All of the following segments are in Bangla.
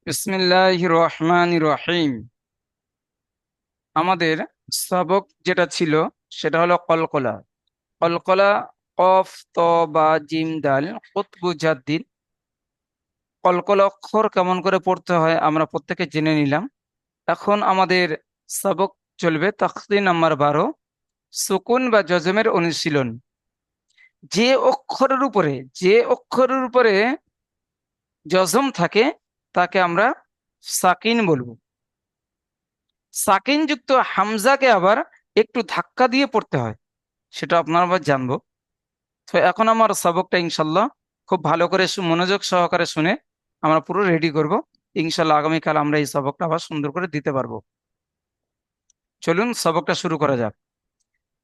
বিসমিল্লাহির রহমানির রহিম। আমাদের সবক যেটা ছিল সেটা হলো কলকলা। কলকলা, কফ ত বা জিম দাল কুতবু জাদ্দিন। কলকলা অক্ষর কেমন করে পড়তে হয় আমরা প্রত্যেকে জেনে নিলাম। এখন আমাদের সবক চলবে তাখতি নাম্বার 12, সুকুন বা জজমের অনুশীলন। যে অক্ষরের উপরে যে অক্ষরের উপরে জজম থাকে তাকে আমরা সাকিন বলবো। সাকিন যুক্ত হামজাকে আবার একটু ধাক্কা দিয়ে পড়তে হয়, সেটা আপনারা আবার জানবো। তো এখন আমার সবকটা ইনশাল্লাহ খুব ভালো করে মনোযোগ সহকারে শুনে আমরা পুরো রেডি করব। ইনশাল্লাহ আগামীকাল আমরা এই সবকটা আবার সুন্দর করে দিতে পারবো। চলুন সবকটা শুরু করা যাক।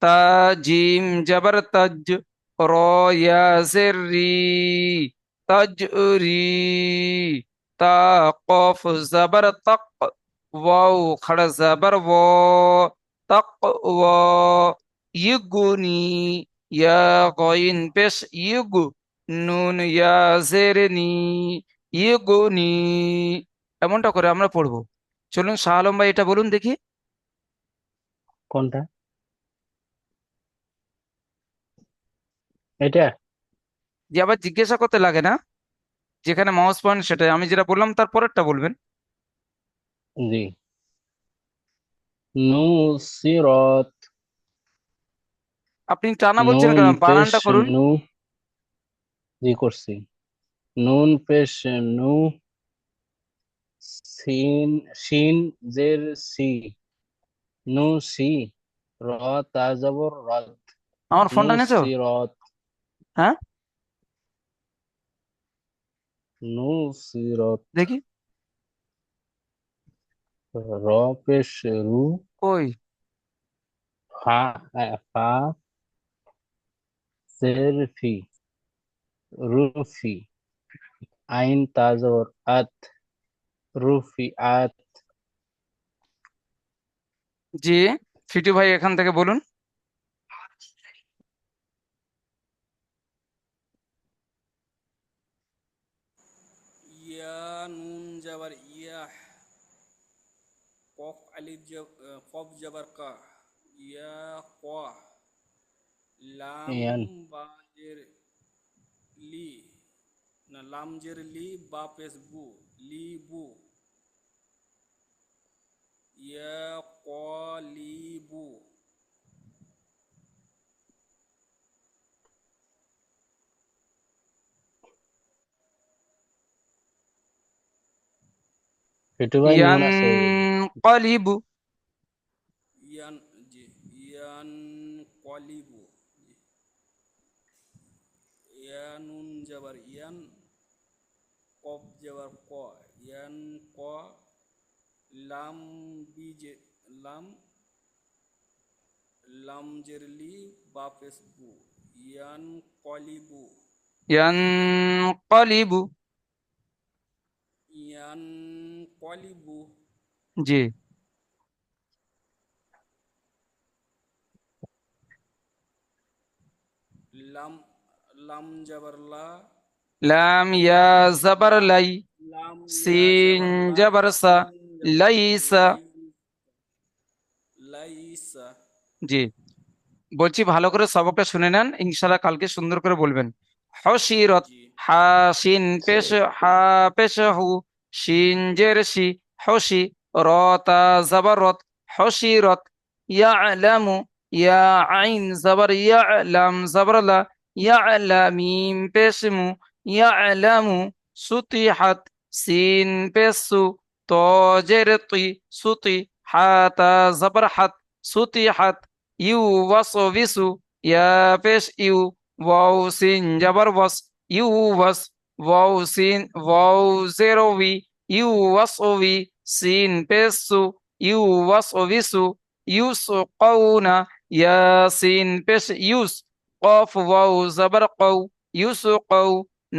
তা জিম জবর তাজ, র ইয়া জের রি, তাজ রি। তা কফ জবর তক, ওয়াও খড় জবর ও, তক ও। ইগুনি, ইয়া গইন পেশ ইগু, নুন ইয়া জের নি, ইগুনি। এমনটা করে আমরা পড়বো। চলুন শাহ আলম ভাই এটা বলুন দেখি। কোনটা? এটা? যে আবার জিজ্ঞাসা করতে লাগে না, যেখানে মাউস পয়েন্ট সেটাই, আমি যেটা বললাম তার পরেরটা বলবেন। জি। নুসিরত। আপনি টানা বলছেন নুন কেন, পেশ বানানটা করুন। নু। জি করছি। নুন পেশ নু। সিন শিন জের সি। নু সি। র তা জবর রত। আমার নু ফোনটা নিয়েছো? সিরত। হ্যাঁ, নু সিরত। দেখি। র পেশ রু। কই? ফা ফা জের ফি। রুফি। আইন তা জবর আত। রুফি আত। জি, ফিটু ভাই এখান থেকে বলুন। ইয়া নুন জাবার ইয়াহ, কফ আলিফ কফ জাবার কা, ইয়া ক, লাম ইয়ান। বাজের লি, না লাম জের লি বা পেশ বু, লি বু, ইয়া ক লি বু। ফিটু ভাই ইয়ান নুন আছে। কলিবু। ইয়ান, জি, ইয়ান কলিবু, জি। ইয়া নুন জাবার ইয়ান, কফ জাবার ক, ইয়ান ক, লাম বিজে লাম, লাম জেরলি বা পেসবু, ইয়ান কলিবু, ইয়ান কলিবু। ইয়ান কলিবু। জি। লাম, লাম জাবারলা, লাম ইয়া জবর লাই, লাম ইয়া সিন জাবারলা, জবর সা, সিন লাইসা। লাই, লাইসা। জি, বলছি ভালো করে সবকটা শুনে নেন, ইনশাল্লাহ কালকে সুন্দর করে বলবেন। হসিরত, জি, হাসিন পেশ, হা পেশ হু, শিন জের শি, হসি। রতা জবরত, হসিরত। ইয়ালামু, ইয়া আইন জবর ইয়ালাম জবরলা, ইয়ালা মিম পেশ মু, ইয়ালামু। সুতিহাত, সিন পেশ সু, ত জের তি, সুতি। হাতা জবর হাত, সুতিহাত। ইউ ওয়াসবিসু, ইয়া পেশ ইউ, ওয়াও সিন জাবার ওয়াস, ইউ ওয়াস। ওয়াও সিন, ওয়াও জেরো উই, ইউ ওয়াসবি। সিন পেশ সু, ইউ ওয়াসবিসু। ইউসু কৌনা, ইয়া সিন পেশ ইউস। কফ ওয়াও জাবার কৌ, ইউসু কৌ।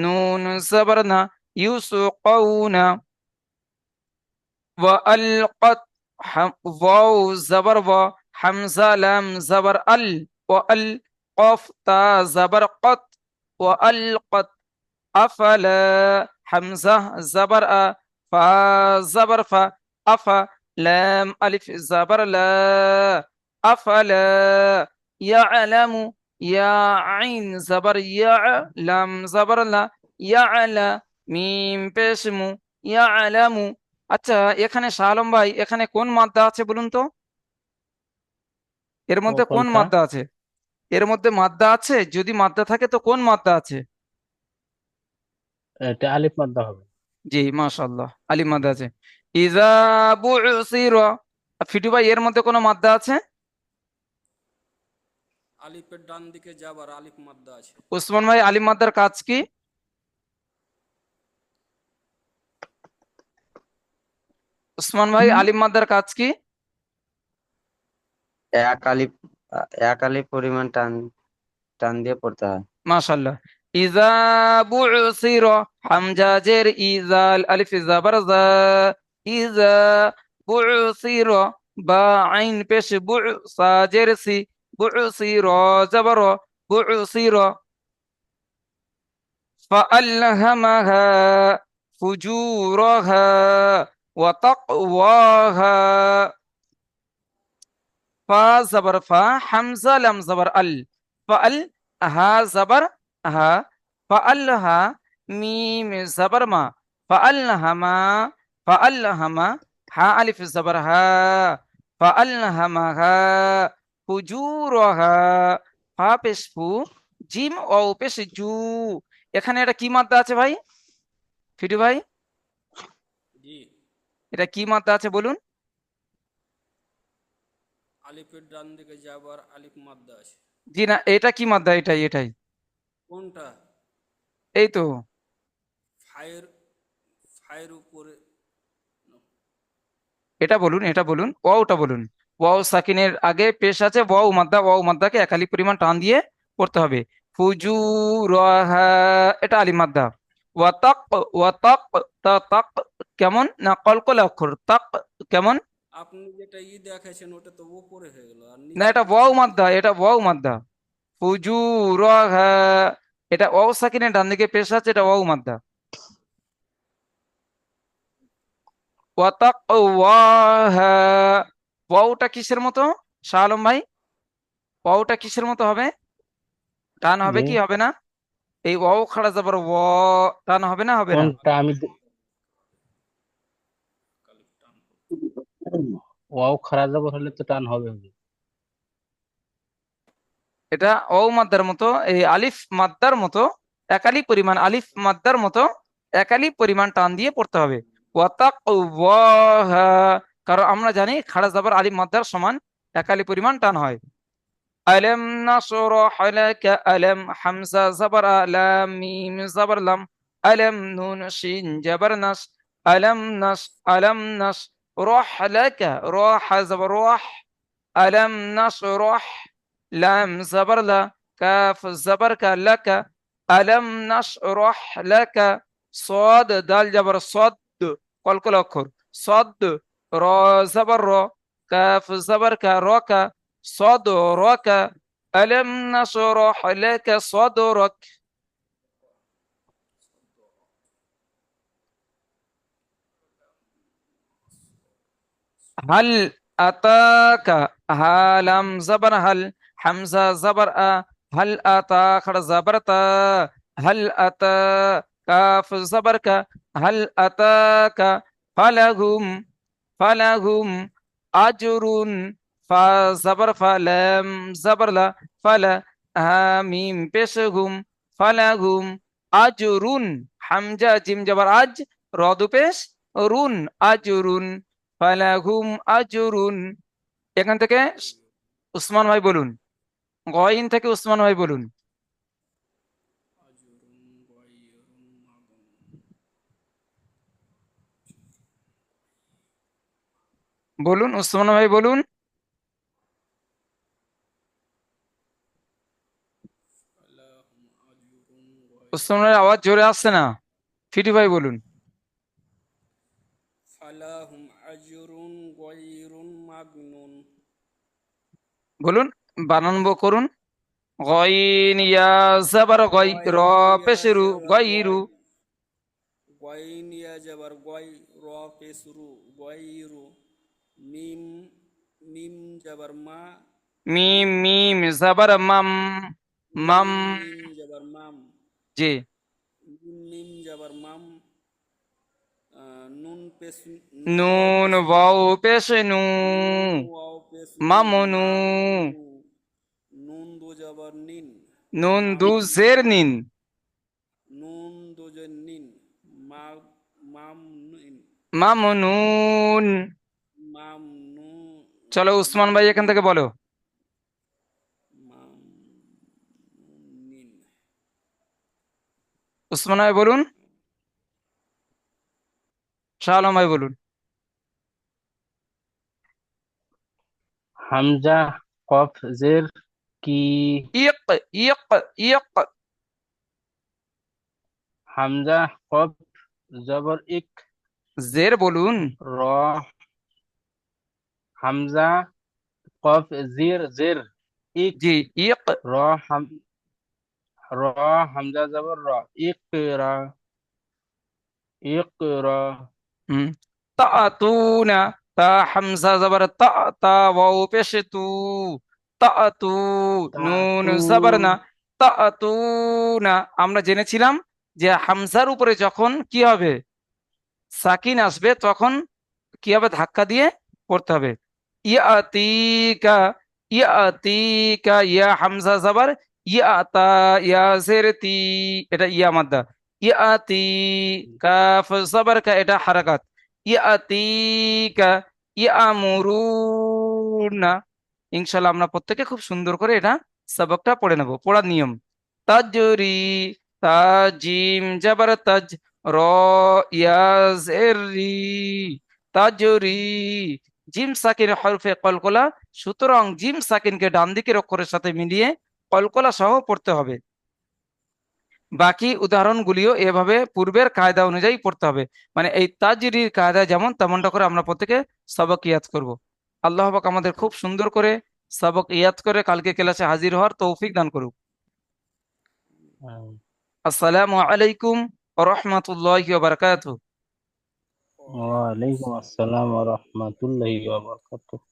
নুন জাবার না, ইউসু কৌনা। وألقت، واو زبر و، حمزة لام زبر ال، وأل. قاف تا زبر قط، وألقت. أفلا، حمزة زبر أ، ফা জাবার ফা, আফা, লাম আলিফ জাবার লা, আফালা, ইয়ালামু, ইয়া আইন জাবার ইয়া, লাম জাবার লা, ইয়ালা, মিম পেশ মু, ইয়ালামু। আচ্ছা, এখানে শাহ আলম ভাই, এখানে কোন মাদ্দা আছে বলুন তো? এর মধ্যে কোন কোনটা? মাদ্দা আছে? এর মধ্যে মাদ্দা আছে? যদি মাদ্দা থাকে তো কোন মাদ্দা আছে? এটা আলিফ মাদ্দা হবে। জি, মাশাআল্লাহ, আলিফ মাদ্দা আছে। ইজা বুসিরা, ফিটু ভাই এর মধ্যে কোনো মাদ্দা আছে? আলিফের ডান দিকে যাবার আলিফ মাদ্দা আছে। উসমান ভাই, আলিফ মাদ্দার কাজ কি? উসমান ভাই, আলিফ মাদ্দার কাজ কি? এক আলিফ এক আলিফ পরিমাণ টান টান দিয়ে পড়তে হয়। মাশাআল্লাহ। ইজা বুসিরা, হামজা জের ইজাল, আলিফ জাবার জা, ইজা বুসিরা, বা আইন পেশ বু, সা জের সি, বুসিরা জাবার র, বুসিরা, فألهمها فجورها وتقواها، ফা জবর ফা, হামজা লাম জবর আল, ফাল, হা জবর হা, ফাআলহা, মিম জবর মা, ফাআলহামা, ফাআলহামা, হা আলিফ জবর হা, ফাআলহামাহা ফুজুরহা, ফা পেশ ফু, জিম ও পেশ জু। এখানে এটা কি মাত্রা আছে ভাই? ফিটু ভাই, জি, এটা কি মাত্রা আছে বলুন? আলিফের ডান দিকে যাবার আলিফ মাদ্দা আছে। জি না, এটা কি মাত্রা? এটাই এটাই, কোনটা? এই তো। ফায়ের, ফায়ের উপরে। এটা বলুন, এটা বলুন, ওয়াওটা বলুন। ওয়াও সাকিনের আগে পেশ আছে ওয়াও মাদ্দা, ওয়াও মাদ্দাকে একালি পরিমাণ টান দিয়ে পড়তে হবে। ফুজুরাহা, এটা আলিফ মাদ্দা। ওয়াতাক, ওয়াতাক, তা তাক, কেমন না কলকলা অক্ষর, তাক কেমন? আপনি যেটা দেখাইছেন ওটা তো উপরে হয়ে গেল, আর না, নিচে এটা ওয়াও করছেন মাদ্দা, এটা ওয়াও মাদ্দা। ফুজুরাহা, এটা ওয়াও সাকিনের ডান দিকে পেশ আছে, এটা ওয়াও মাদ্দা। ওয়াতাকওয়াহা, ওয়াওটা কিসের মতো শাহ আলম ভাই? ওয়াওটা কিসের মতো হবে? টান হবে জি, কি হবে না? এই ওয়াও খাড়া যাবার ও, টান হবে না, হবে না? কোনটা আমি ওয়াও খারাপ জবর হলে তো টান হবে হুজুর। এটা ওয়াও মাদ্দার মতো, এই আলিফ মাদ্দার মতো একালি পরিমাণ, আলিফ মাদ্দার মতো একালি পরিমাণ টান দিয়ে পড়তে হবে। ওয়াতাকওয়াহা, কারণ আমরা জানি খাড়া যাবার আলিফ মাদ্দার সমান একালি পরিমাণ টান হয়। ألم نشرح لك، ألم حمزة زبر لام ميم زبر لم، ألم نون شين جبر نش، ألم نش، ألم نش روح لك، روح زبر روح، ألم نشرح، لام زبر لا، كاف زبر لك، ألم نشرح لك، صاد دال جبر صد، কলকল অক্ষর صد، র زبر র، কাফ زبر রক، صدرك، ألم نشرح لك صدرك. هل أتاك، هلم زبر هل، حمزة زبر هل أتى خر زبرت، هل أتى، كاف زبرك، هل أتاك، فلهم، فلهم أجر، فا زبر فلم زبر لا، فلا، ميم بشهم، فلهم أجر، حمزة جيم جبر أج، رادو بش رون، أجر، ফালাহুম আজরুন। এখান থেকে উসমান ভাই বলুন, গয়িন থেকে উসমান ভাই বলুন, আজরুন গায়রুন মাগনুন। বলুন উসমান ভাই বলুন। ফালাহুম আজরুন উসমান গায়রুন, ভাইয়ের আওয়াজ জোরে আসছে না, ফিটি ভাই বলুন। ফালাহুম আজরুন গায়রুন মাগনুন। বলুন, বানান করুন। গয়িন ইয়া জাবার গয়, র গয় ইয়া পেশেরু জেরা গয়রু, গয়, গয়িন ইয়া যাবার গয়, র পেশ রু, গয়রু। মিম, মিম যাবার মা, মিম মিম, মিম জবর মাম, মাম। মিম, মিম যাবার মাম, জি। মিম, মিম যাবার মাম। নুন পেশ, ওয়াও নুন পেশ নু, ওয়াও পেশ নু, নু ওয়াও পেশ নু, মামনু। মা নু। নুন দো যাবার নিন, নুন দু মাম নু। জের নিন, নুন দো যে নিন, মা, মাম নিন, মামনুন। মাম নু, চলো উসমান ভাই এখান নুন, থেকে বলো। মাম নিন। উসমান ভাই বলুন, শাহ আলম ভাই বলুন। হামজা কফ জের কি। ইক, ইক, ইক। হামজা কফ জবর ইক। জের বলুন। র হামজা কফ জির জের ইক। জি। ইক। র হাম র হামজা জবর র। ইকরা ইকরা। হুম। তাতুনা, তা হামজা জবর তা, তা ওয়াও পেশ তু, তাতু। নুন তাতু জবর না, তাতুনা। আমরা জেনেছিলাম যে হামজার উপরে যখন কি হবে, সাকিন আসবে, তখন কি হবে, ধাক্কা দিয়ে পড়তে হবে। ইয়াতিকা, ইয়াতিকা, ইয়া হামজা জবর ইয়াতা, ইয়া জের তি, এটা ইয়া মাদ্দা। ইয়াতি, কাফ জবর কা, এটা হারাকাত। ইয়াতিকা, ইয়ামুরুনা। ইনশাল্লাহ আমরা প্রত্যেকে খুব সুন্দর করে এটা সবকটা পড়ে নেব। পড়ার নিয়ম: তাজরি, তাজিম জবর তাজ, র ইয়া জের রি, তাজরি। জিম সাকিন হরফে কলকলা, সুতরাং জিম সাকিনকে ডান দিকের অক্ষরের সাথে মিলিয়ে কলকলা সহ পড়তে হবে। বাকি উদাহরণগুলিও এভাবে পূর্বের কায়দা অনুযায়ী পড়তে হবে। মানে এই তাজরির কায়দা যেমন, তেমনটা করে আমরা প্রত্যেকে সবক ইয়াদ করব। আল্লাহ পাক আমাদের খুব সুন্দর করে সবক ইয়াদ করে কালকে ক্লাসে হাজির হওয়ার তৌফিক দান করুক। আসসালামু আলাইকুম ওয়া রাহমাতুল্লাহি ওয়া বারাকাতুহু। ওয়ালাইকুম ওয়ালাইকুম আসসালাম। আসসালাম ওয়া রাহমাতুল্লাহি ওয়া বারাকাতুহু।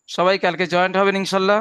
সবাই কালকে জয়েন্ট হবেন ইনশাল্লাহ।